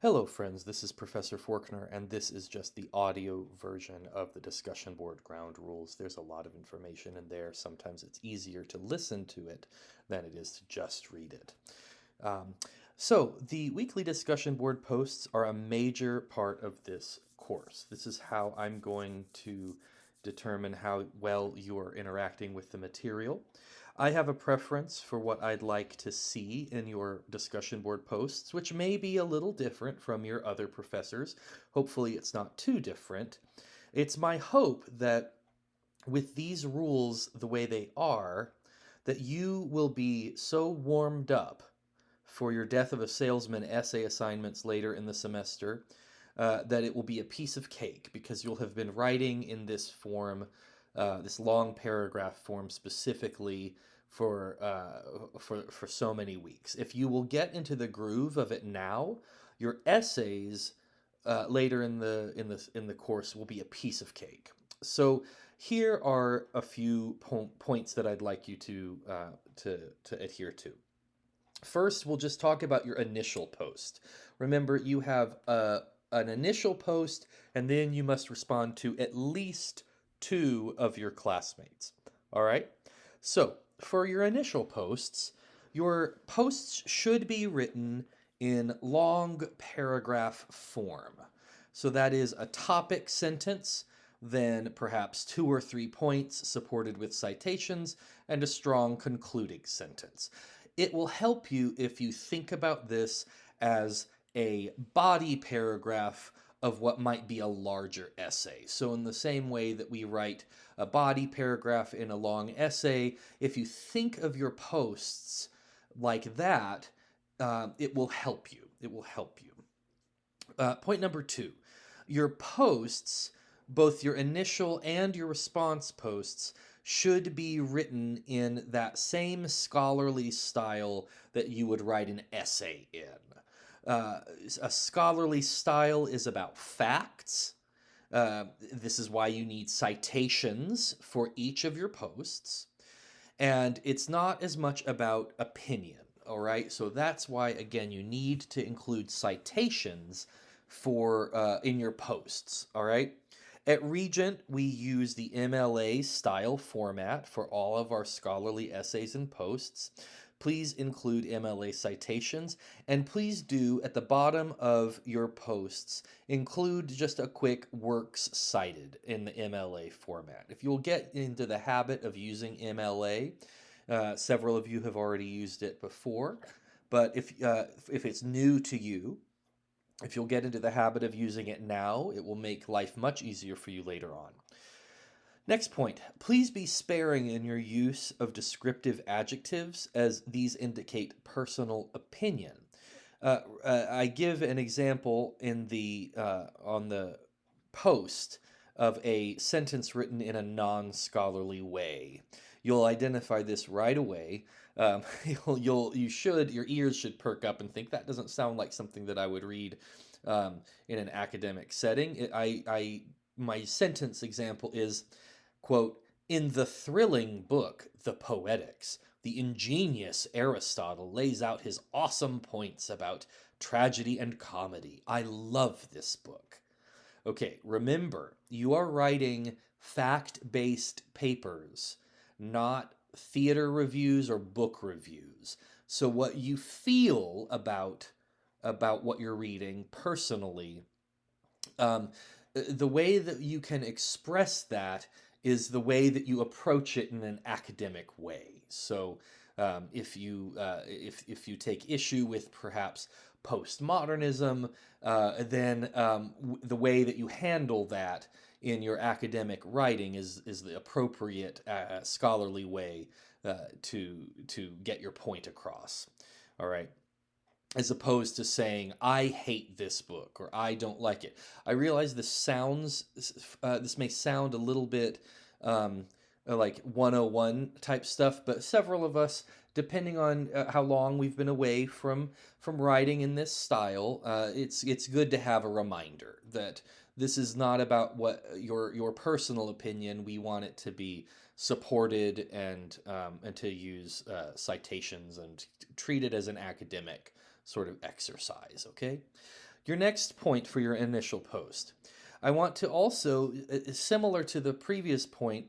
Hello, friends. This is Professor Forkner, and this is just the audio version of the discussion board ground rules. There's a lot of information in there. Sometimes it's easier to listen to it than it is to just read it. Um, the weekly discussion board posts are a major part of this course. This is how I'm going to determine how well you are interacting with the material. I have a preference for what I'd like to see in your discussion board posts, which may be a little different from your other professors. Hopefully, it's not too different. It's my hope that with these rules the way they are, that you will be so warmed up for your Death of a Salesman essay assignments later in the semester that it will be a piece of cake because you'll have been writing in this form, this long paragraph form specifically for so many weeks. If you will get into the groove of it now, your essays later in the course will be a piece of cake. So here are a few points that I'd like you to adhere to. First, we'll just talk about your initial post. Remember, you have an initial post, and then you must respond to at least two of your classmates. All right? So, for your posts should be written in long paragraph form. So, that is a topic sentence, then perhaps two or three points supported with citations, and a strong concluding sentence. It will help you if you think about this as a body paragraph of what might be a larger essay. So, in the same way that we write a body paragraph in a long essay, if you think of your posts like that, it will help you. It will help you. Point number two, your posts, both your initial and your response posts, should be written in that same scholarly style that you would write an essay in. Uh, a scholarly style is about facts. This is why you need citations for each of your posts. And it's not as much about opinion, all right? So that's why, again, you need to include citations for in your posts, all right? At Regent, we use the MLA style format for all of our scholarly essays and posts. Please include MLA citations, and please do at the bottom of your posts include just a quick works cited in the MLA format. If you'll get into the habit of using MLA, several of you have already used it before, but if it's new to you, if you'll get into the habit of using it now, it will make life much easier for you later on. Next point, please be sparing in your use of descriptive adjectives as these indicate personal opinion. I give an example in the on the post of a sentence written in a non-scholarly way. You'll identify this right away. Your ears should perk up and think that doesn't sound like something that I would read in an academic setting. My sentence example is, quote, in the thrilling book, The Poetics, the ingenious Aristotle lays out his awesome points about tragedy and comedy. I love this book. Okay, remember, you are writing fact based papers, not theater reviews or book reviews. So what you feel about what you're reading personally, um, the way that you can express that is the way that you approach it in an academic way. So if you take issue with perhaps postmodernism, then the way that you handle that in your academic writing is the appropriate scholarly way to get your point across. All right, as opposed to saying I hate this book or I don't like it. I realize this may sound a little bit um, like 101 type stuff, but several of us, depending on how long we've been away from writing in this style, it's good to have a reminder that this is not about what your personal opinion. We want it to be supported and to use citations and treat it as an academic sort of exercise, okay? Your next point for your initial post. I want to also, similar to the previous point,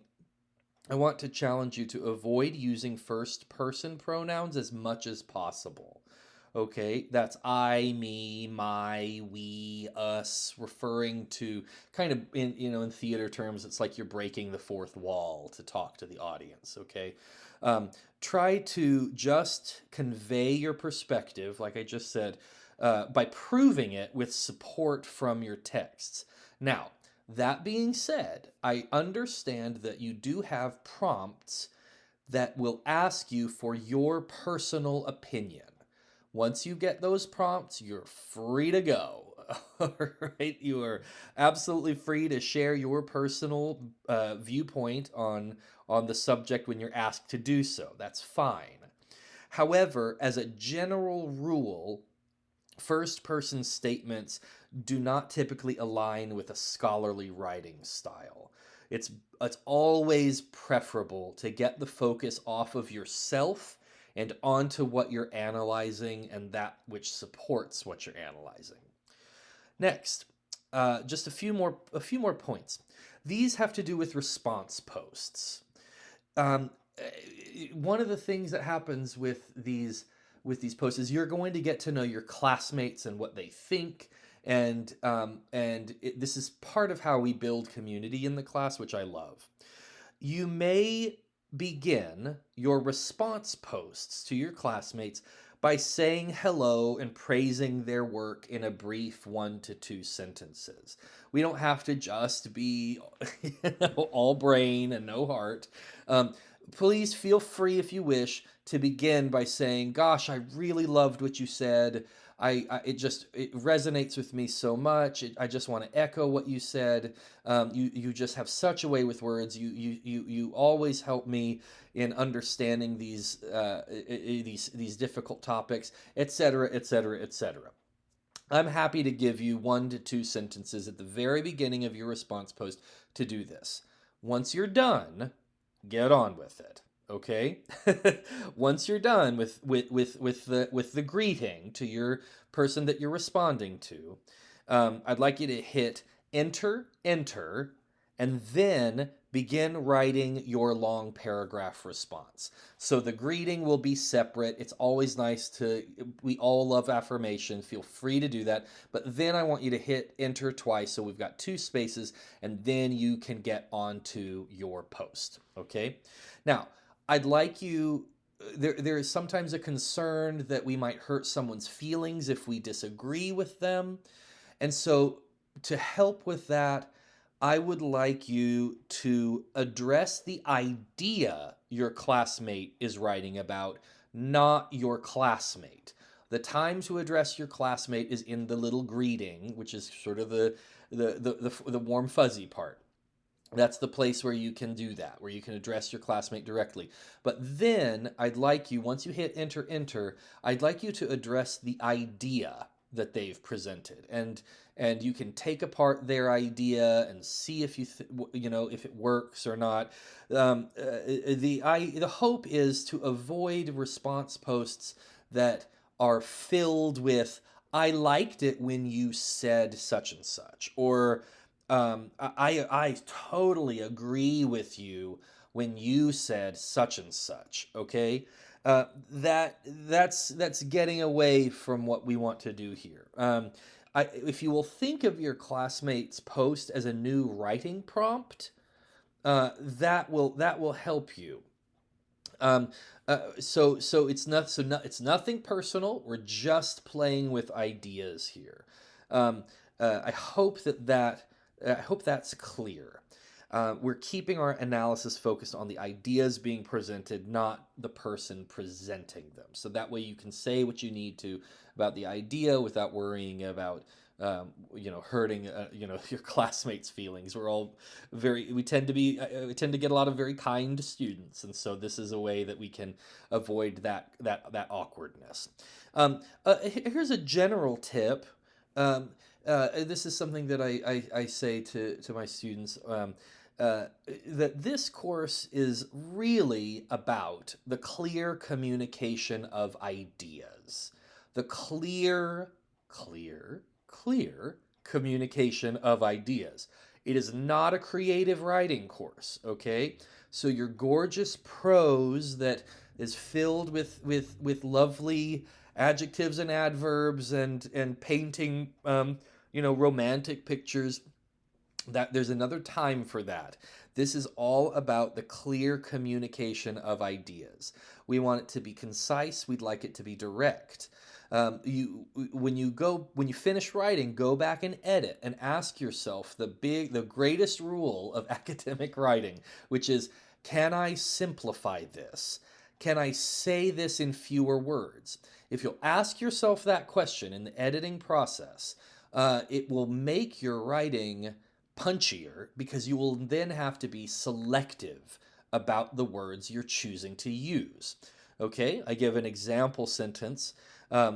I want to challenge you to avoid using first person pronouns as much as possible. Okay, that's I, me, my, we, us, referring to kind of in theater terms, it's like you're breaking the fourth wall to talk to the audience. Okay, um, try to just convey your perspective, like I just said, by proving it with support from your texts. Now, that being said, I understand that you do have prompts that will ask you for your personal opinion. Once you get those prompts, you're free to go. All right, you are absolutely free to share your personal viewpoint on the subject when you're asked to do so. That's fine. However, as a general rule, first person statements do not typically align with a scholarly writing style. It's it's always preferable to get the focus off of yourself and onto what you're analyzing and that which supports what you're analyzing. Next, just a few more points. These have to do with response posts. Um, One of the things that happens with these posts is you're going to get to know your classmates and what they think, and this is part of how we build community in the class, which I love. You may begin your response posts to your classmates by saying hello and praising their work in a brief 1 to 2 sentences. We don't have to just be all brain and no heart. Um, Please feel free, if you wish, to begin by saying, "Gosh, I really loved what you said. It resonates with me so much. I just want to echo what you said. You just have such a way with words. You always help me in understanding these difficult topics, etc., etc., etc." I'm happy to give you 1 to 2 sentences at the very beginning of your response post to do this. Once you're done, get on with it. Okay. Once you're done with the greeting to your person that you're responding to, I'd like you to hit enter, and then begin writing your long paragraph response. So the greeting will be separate. It's always nice we all love affirmation. Feel free to do that. But then I want you to hit enter twice. So we've got 2 spaces, and then you can get onto your post. Okay. Now, I'd like you. There is sometimes a concern that we might hurt someone's feelings if we disagree with them. And so, to help with that, I would like you to address the idea your classmate is writing about, not your classmate. The time to address your classmate is in the little greeting, which is sort of the warm fuzzy part. That's the place where you can do that, where you can address your classmate directly. But then I'd like you, once you hit enter, I'd like you to address the idea that they've presented, and you can take apart their idea and see if if it works or not. The hope is to avoid response posts that are filled with "I liked it when you said such and such," or I totally agree with you when you said such and such. Okay, that's getting away from what we want to do here. If you will think of your classmates' post as a new writing prompt, that will help you. So it's nothing personal. We're just playing with ideas here. Um, I hope I hope that's clear. We're keeping our analysis focused on the ideas being presented, not the person presenting them. So that way you can say what you need to about the idea without worrying about hurting your classmates' feelings. We tend to get a lot of very kind students, and so this is a way that we can avoid that awkwardness. Here's a general tip. This is something that I say to my students, that this course is really about the clear communication of ideas. The clear clear communication of ideas. It is not a creative writing course, okay? So your gorgeous prose that is filled with lovely adjectives and adverbs and painting romantic pictures, that there's another time for that. This is all about the clear communication of ideas. We want it to be concise. We'd like it to be direct. When you finish writing, go back and edit and ask yourself the greatest rule of academic writing, which is, can I simplify this? Can I say this in fewer words? If you'll ask yourself that question in the editing process, it will make your writing punchier, because you will then have to be selective about the words you're choosing to use. Okay, I give an example sentence.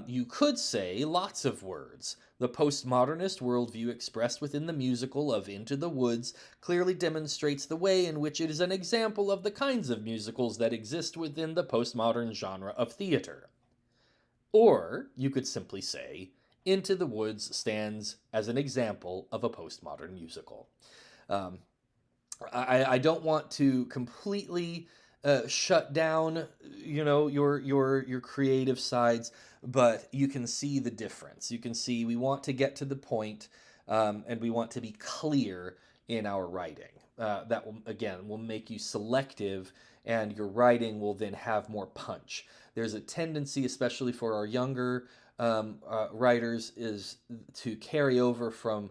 You could say lots of words. The postmodernist worldview expressed within the musical of Into the Woods clearly demonstrates the way in which it is an example of the kinds of musicals that exist within the postmodern genre of theater. Or you could simply say, Into the Woods stands as an example of a postmodern musical. Um, I don't want to completely shut down, your creative sides, but you can see the difference. You can see we want to get to the point, and we want to be clear in our writing. That will, again, will make you selective, and your writing will then have more punch. There's a tendency, especially for our younger writers, is to carry over from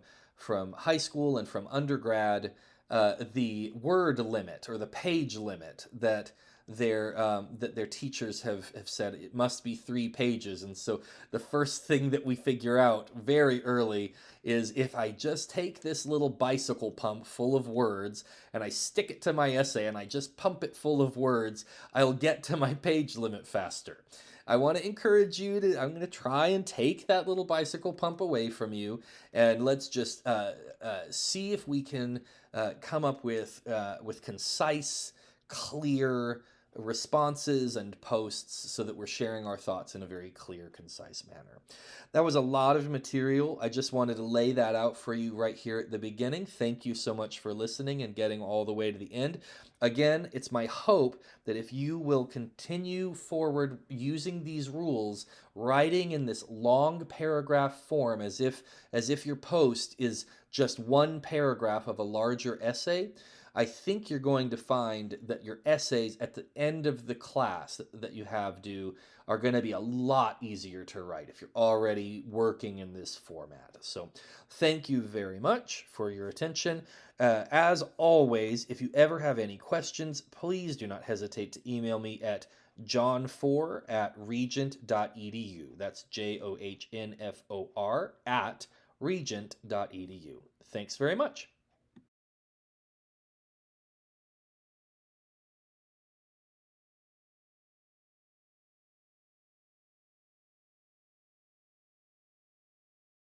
high school and from undergrad the word limit or the page limit that their teachers have said it must be 3 pages. And so the first thing that we figure out very early is, if I just take this little bicycle pump full of words and I stick it to my essay and I just pump it full of words, I'll get to my page limit faster. I want to encourage you to, I'm going to try and take that little bicycle pump away from you, and let's just see if we can come up with concise, clear responses and posts so that we're sharing our thoughts in a very clear, concise manner. That was a lot of material. I just wanted to lay that out for you right here at the beginning. Thank you so much for listening and getting all the way to the end. Again, it's my hope that if you will continue forward using these rules, writing in this long paragraph form as if your post is just one paragraph of a larger essay, I think you're going to find that your essays at the end of the class that you have due are going to be a lot easier to write if you're already working in this format. So thank you very much for your attention. As always, if you ever have any questions, please do not hesitate to email me at johnfor@regent.edu. That's JOHNFOR @regent.edu. Thanks very much.